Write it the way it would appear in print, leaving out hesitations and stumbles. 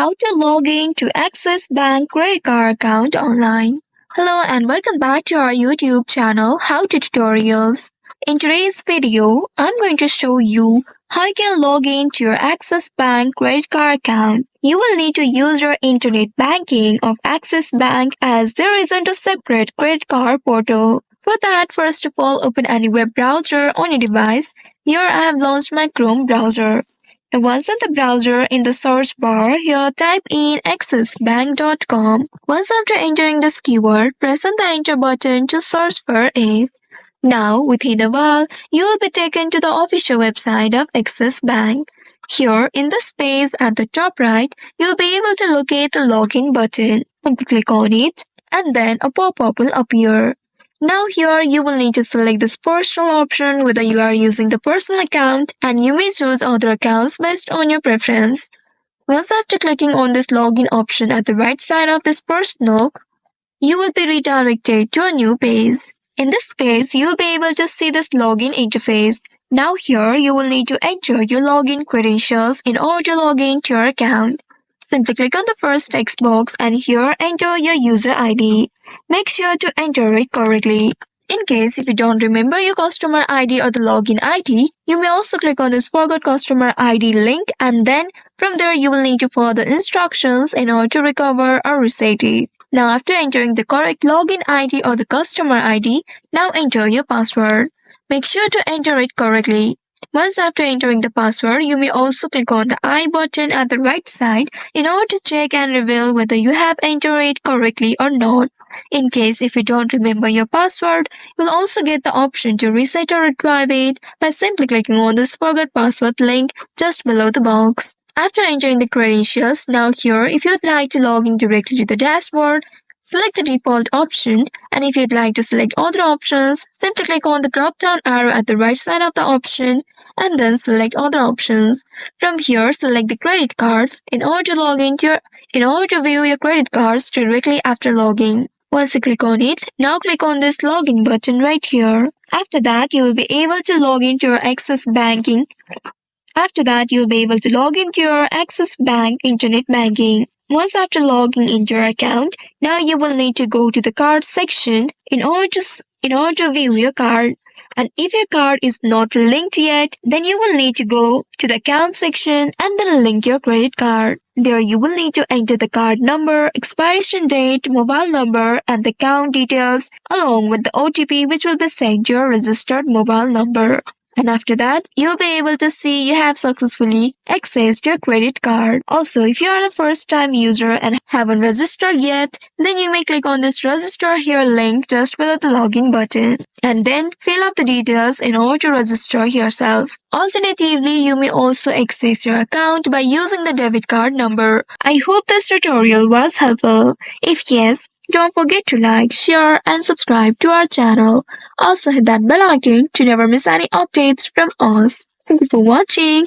How to log in to Axis Bank credit card account online. Hello and welcome back to our YouTube channel How to Tutorials. In today's video, I'm going to show you how you can log in to your Axis Bank credit card account. You will need to use your internet banking of Axis Bank as there isn't a separate credit card portal. For that, first of all, open any web browser on your device. Here I have launched my Chrome browser. And once in the browser, in the search bar, here type in axisbank.com. Once after entering this keyword, press on the enter button to search for it. Now, within a while, you will be taken to the official website of Axis Bank. Here, in the space at the top right, you'll be able to locate the login button. Simply click on it, and then a pop-up will appear. Now here you will need to select this personal option whether you are using the personal account, and you may choose other accounts based on your preference. Once after clicking on this login option at the right side of this personal, you will be redirected to a new page. In this page, you will be able to see this login interface. Now here you will need to enter your login credentials in order to log in to your account. Simply click on the first text box and here enter your user ID. Make sure to enter it correctly. In case if you don't remember your customer ID or the login ID, you may also click on this forgot customer ID link, and then from there you will need to follow the instructions in order to recover or reset it. Now after entering the correct login ID or the customer ID, now enter your password. Make sure to enter it correctly. Once after entering the password, you may also click on the I button at the right side in order to check and reveal whether you have entered it correctly or not. In case if you don't remember your password, you'll also get the option to reset or retrieve it by simply clicking on this forgot password link just below the box. After entering the credentials, now here if you'd like to log in directly to the dashboard, select the default option, and if you'd like to select other options, simply click on the drop-down arrow at the right side of the option and then select other options. From here, select the credit cards in order to view your credit cards directly after login. Once you click on it, now click on this login button right here. After that, you will be able to log into your Axis banking. After that, you'll be able to log into your Axis Bank internet banking. Once after logging into your account, now you will need to go to the card section in order to view your card. And if your card is not linked yet, then you will need to go to the account section and then link your credit card. There you will need to enter the card number, expiration date, mobile number, and the account details along with the OTP which will be sent to your registered mobile number. And after that, you'll be able to see you have successfully accessed your credit card. Also, if you are a first-time user and haven't registered yet, then you may click on this register here link just below the login button and then fill up the details in order to register yourself. Alternatively, you may also access your account by using the debit card number. I hope this tutorial was helpful. If yes, don't forget to like, share, and subscribe to our channel. Also hit that bell icon to never miss any updates from us. Thank you for watching.